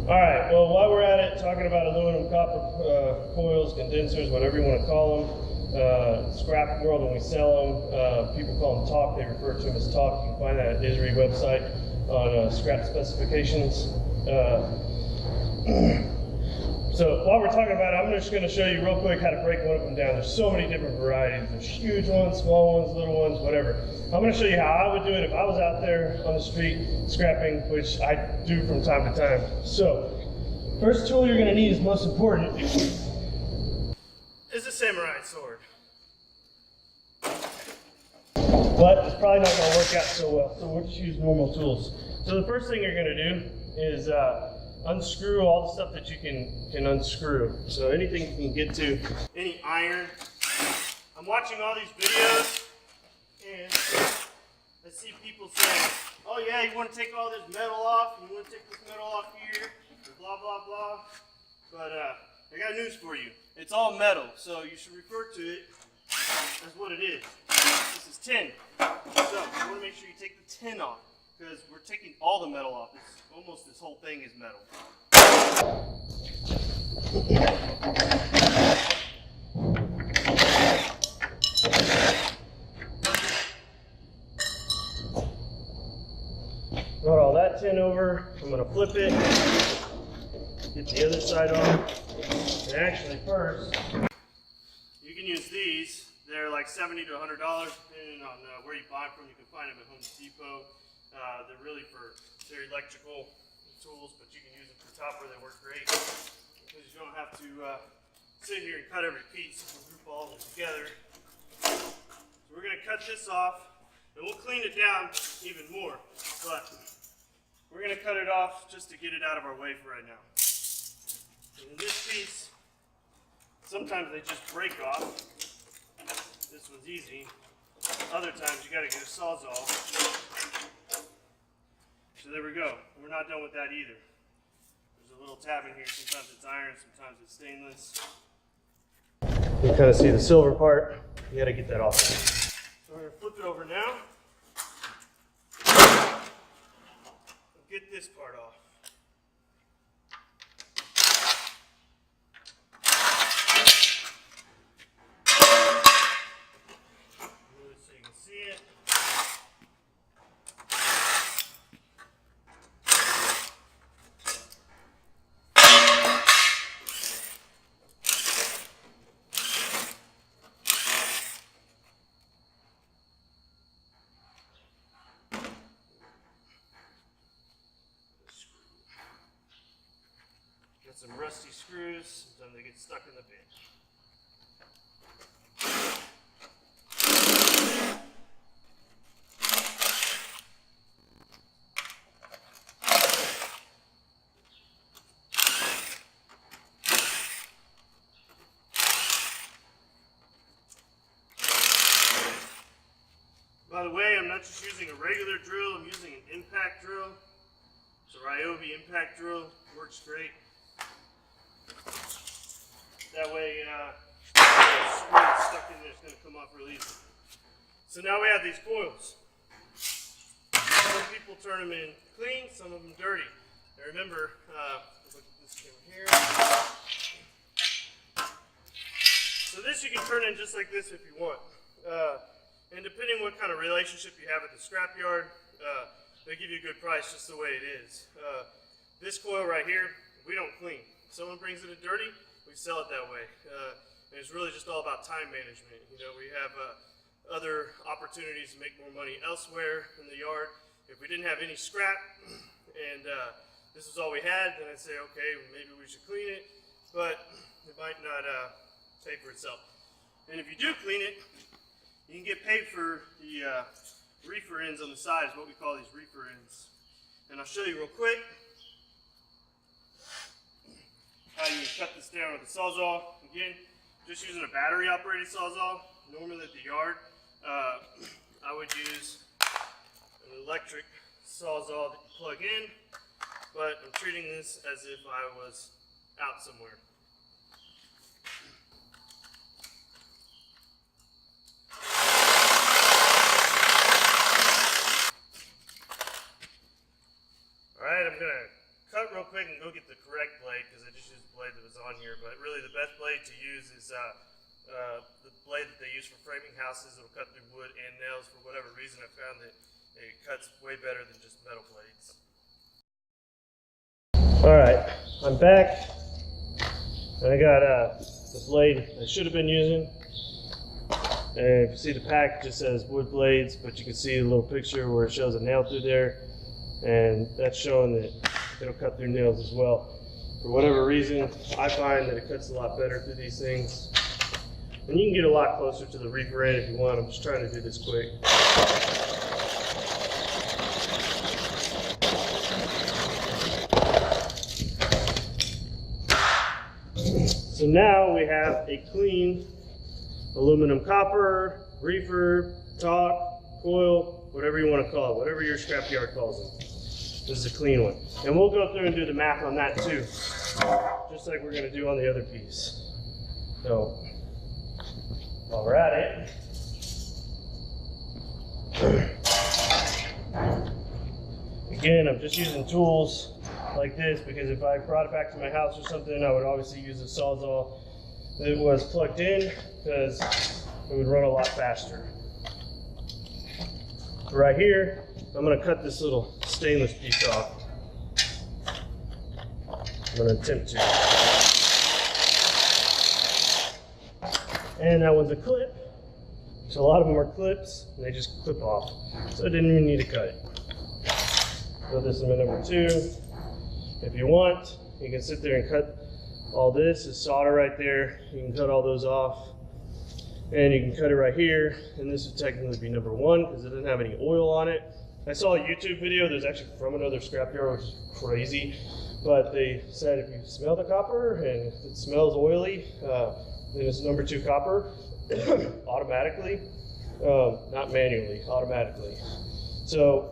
All right, well, while we're at it, talking about aluminum, copper coils, condensers, whatever you want to call them, scrap world, when we sell them, people call them talk. They refer to them as talk. You can find that at ISRI website on scrap specifications. So while we're talking about it, I'm just going to show you real quick how to break one of them down. There's so many different varieties. There's huge ones, small ones, little ones, whatever. I'm going to show you how I would do it if I was out there on the street scrapping, which I do from time to time. So, first tool you're going to need is most important is a samurai sword. But it's probably not going to work out so well, so we'll just use normal tools. So the first thing you're going to do is unscrew all the stuff that you can unscrew. So anything you can get to, any iron. I'm watching all these videos and I see people saying, oh yeah, you want to take all this metal off, and you want to take this metal off here, and blah, blah, blah. But I got news for you. It's all metal, so you should refer to it as what it is. This is tin. So you want to make sure you take the tin off, because we're taking all the metal off. It's almost this whole thing is metal. Got all that tin over. I'm going to flip it, get the other side on. And actually first, you can use these. They're like $70 to $100 depending on where you buy them from. You can find them at Home Depot. They're really they're electrical tools, but you can use them for topper. They work great because you don't have to sit here and cut every piece. We'll group all of them together. So we're going to cut this off, and we'll clean it down even more. But we're going to cut it off just to get it out of our way for right now. And in this piece, sometimes they just break off. This one's easy. Other times you got to get a Sawzall. So there we go. We're not done with that either. There's a little tab in here. Sometimes it's iron, sometimes it's stainless. You can kind of see the silver part. You got to get that off. So we're going to flip it over now. Get this part off. So you can see it. Got some rusty screws, sometimes they get stuck in the bit. By the way, I'm not just using a regular drill, I'm using an impact drill. So Ryobi impact drill works great. That way, the screw that's stuck in there is going to come off real easy. So now we have these coils. Some people turn them in clean, some of them dirty. Now remember, look at this camera here. So this you can turn in just like this if you want. And depending what kind of relationship you have at the scrapyard, they give you a good price just the way it is. This coil right here, we don't clean. Someone brings it in dirty, we sell it that way. And it's really just all about time management. You know, we have other opportunities to make more money elsewhere in the yard. If we didn't have any scrap and this was all we had, then I'd say, okay, maybe we should clean it, but it might not pay for itself. And if you do clean it, you can get paid for the reefer ends on the side, is what we call these reefer ends. And I'll show you real quick how you cut this down with a Sawzall. Again, just using a battery operated Sawzall. Normally at the yard, I would use an electric Sawzall that you plug in, but I'm treating this as if I was out somewhere. Alright, I'm going to cut cut real quick and go get the correct blade because I just used the blade that was on here. But really, the best blade to use is the blade that they use for framing houses. It'll cut through wood and nails. For whatever reason, I found that it cuts way better than just metal blades. All right, I'm back. And I got the blade I should have been using. And if you see the pack, it just says wood blades, but you can see a little picture where it shows a nail through there. And that's showing that it'll cut through nails as well. For whatever reason, I find that it cuts a lot better through these things. And you can get a lot closer to the reaper end if you want. I'm just trying to do this quick. So now we have a clean aluminum copper, reefer, talk, coil, whatever you want to call it, whatever your scrapyard calls them. This is a clean one. And we'll go through and do the math on that too, just like we're going to do on the other piece. So, while we're at it, again, I'm just using tools like this because if I brought it back to my house or something, I would obviously use a Sawzall that was plugged in because it would run a lot faster. Right here, I'm going to cut this little stainless piece off. I'm going to attempt to. And that one's a clip. So a lot of them are clips, and they just clip off. So I didn't even need to cut it. So this is my number 2. If you want, you can sit there and cut all this. Is solder right there. You can cut all those off. And you can cut it right here. And this would technically be number 1 because it doesn't have any oil on it. I saw a YouTube video that's actually from another scrapyard, which is crazy. But they said if you smell the copper and it smells oily, then it's number 2 copper automatically. Not manually, automatically. So,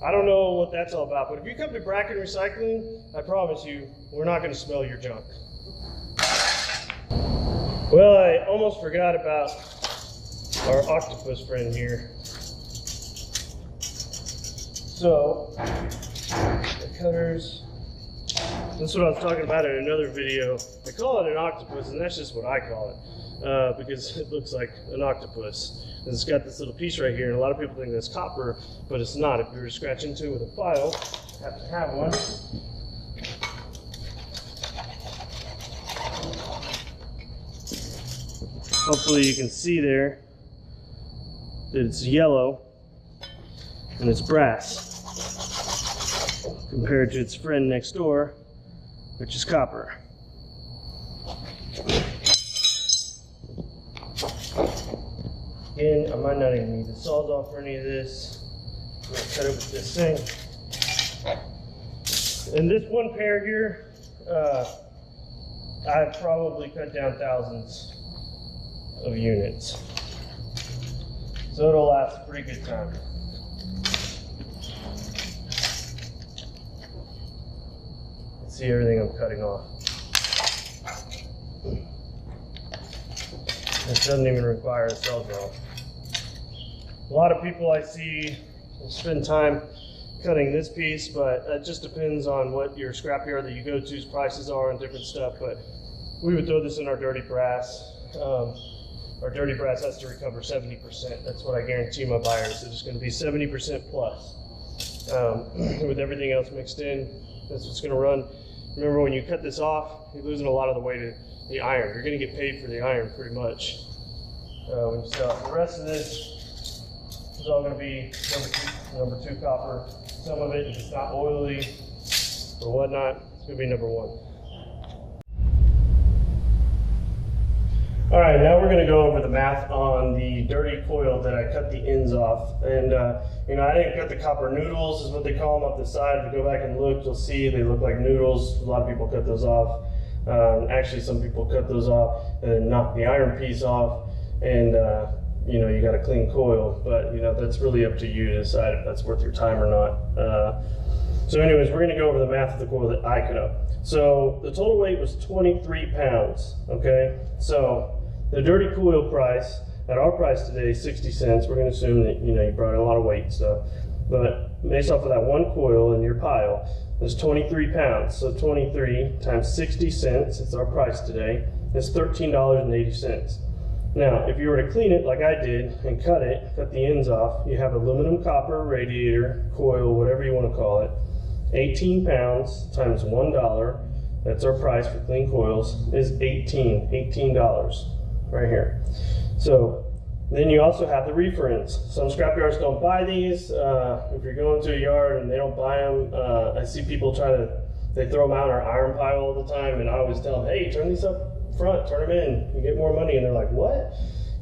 I don't know what that's all about, but if you come to Bracken Recycling, I promise you, we're not going to smell your junk. Well, I almost forgot about our octopus friend here. So, the cutters, that's what I was talking about in another video. I call it an octopus, and that's just what I call it, because it looks like an octopus. And it's got this little piece right here, and a lot of people think that's copper, but it's not. If you were to scratch into it with a file, you have to have one. Hopefully you can see there that it's yellow and it's brass compared to its friend next door, which is copper. Again, I might not even need the Sawzall for any of this. I'm going to cut it with this thing. And this one pair here, I've probably cut down thousands of units. So it'll last a pretty good time. Let's see everything I'm cutting off. This doesn't even require a Sawzall. A lot of people I see will spend time cutting this piece, but it just depends on what your scrapyard that you go to's prices are and different stuff. But we would throw this in our dirty brass. Our dirty brass has to recover 70%. That's what I guarantee my buyers. It's going to be 70% plus. With everything else mixed in, that's what's going to run. Remember, when you cut this off, you're losing a lot of the weight of the iron. You're going to get paid for the iron pretty much. When you sell it. The rest of this is all going to be number two copper. Some of it, if it's not oily or whatnot, it's going to be number 1. All right, now we're going to go over the math on the dirty coil that I cut the ends off. And you know, I didn't cut the copper noodles, is what they call them, up the side. If you go back and look, you'll see they look like noodles. A lot of people cut those off. Actually, some people cut those off and knock the iron piece off, and you know, you got a clean coil. But you know, that's really up to you to decide if that's worth your time or not. So anyways, we're going to go over the math of the coil that I cut up. So the total weight was 23 pounds, okay? So the dirty coil price, at our price today, is 60 cents. We're going to assume that, you know, you brought a lot of weight and stuff. But based off of that one coil in your pile, is 23 pounds. So 23 times 60 cents, it's our price today, is $13.80. Now, if you were to clean it like I did and cut the ends off, you have aluminum, copper, radiator, coil, whatever you want to call it. 18 pounds times $1, that's our price for clean coils, is $18 right here. So then you also have the reefer ends. Some scrap yards don't buy these. If you're going to a yard and they don't buy them, I see people they throw them out in our iron pile all the time, and I always tell them, hey, turn these up front, turn them in, you get more money. And they're like, what?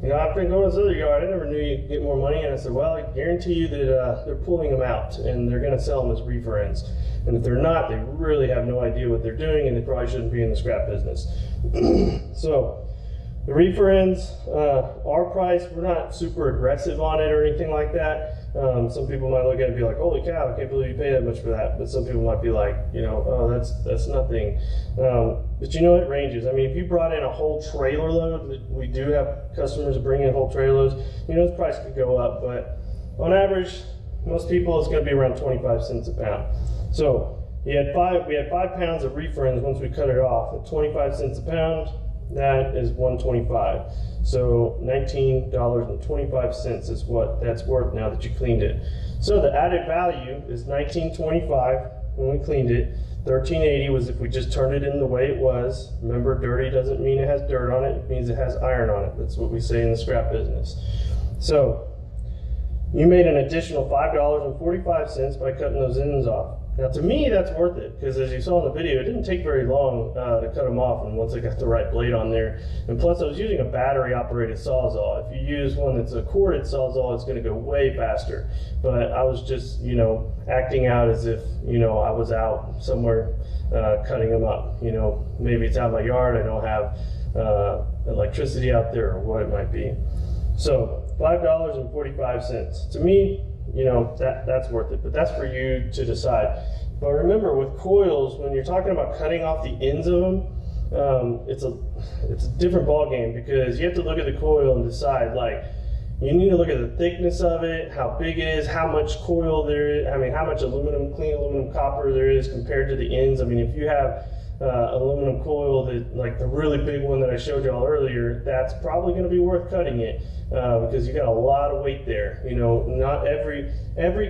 You know, I've been going to this other yard, I never knew you'd get more money. And I said, well, I guarantee you that they're pulling them out and they're going to sell them as reefer ends. And if they're not, they really have no idea what they're doing, and they probably shouldn't be in the scrap business. So the reefer ends, our price, we're not super aggressive on it or anything like that. Some people might look at it and be like, holy cow, I can't believe you pay that much for that. But some people might be like, you know, oh, that's nothing. But you know, it ranges. I mean, if you brought in a whole trailer load, we do have customers that bring in whole trailer loads, you know, the price could go up. But on average, most people, it's going to be around 25 cents a pound. So we had 5 pounds of reefer ends once we cut it off at 25 cents a pound. That is $1.25. So $19.25 is what that's worth now that you cleaned it. So the added value is $19.25 when we cleaned it. $13.80 was if we just turned it in the way it was. Remember, dirty doesn't mean it has dirt on it. It means it has iron on it. That's what we say in the scrap business. So you made an additional $5.45 by cutting those ends off. Now, to me, that's worth it, because as you saw in the video, it didn't take very long to cut them off, and once I got the right blade on there. And plus, I was using a battery-operated Sawzall. If you use one that's a corded Sawzall, it's going to go way faster. But I was just, you know, acting out as if, you know, I was out somewhere cutting them up. You know, maybe it's out in my yard, I don't have electricity out there, or what it might be. So, $5.45. To me, you know, that's worth it, but that's for you to decide. But remember, with coils, when you're talking about cutting off the ends of them, it's a different ball game, because you have to look at the coil and decide, like, you need to look at the thickness of it, how big it is, how much coil there is, I mean, how much aluminum, clean aluminum copper there is compared to the ends. I mean, if you have aluminum coil, that, like the really big one that I showed y'all earlier, that's probably going to be worth cutting it, because you got a lot of weight there. You know, not every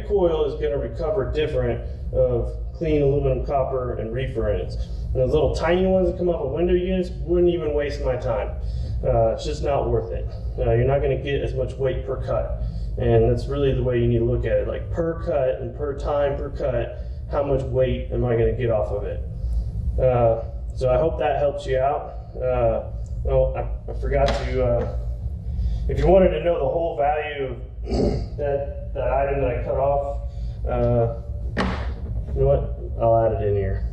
coil is going to recover different of clean aluminum, copper, and reefer ends. And those little tiny ones that come off of window units wouldn't even waste my time. It's just not worth it. You're not going to get as much weight per cut, and that's really the way you need to look at it. Like per cut and per time per cut, how much weight am I going to get off of it? So I hope that helps you out. Well, I forgot to, if you wanted to know the whole value of that item that I cut off, you know what? I'll add it in here.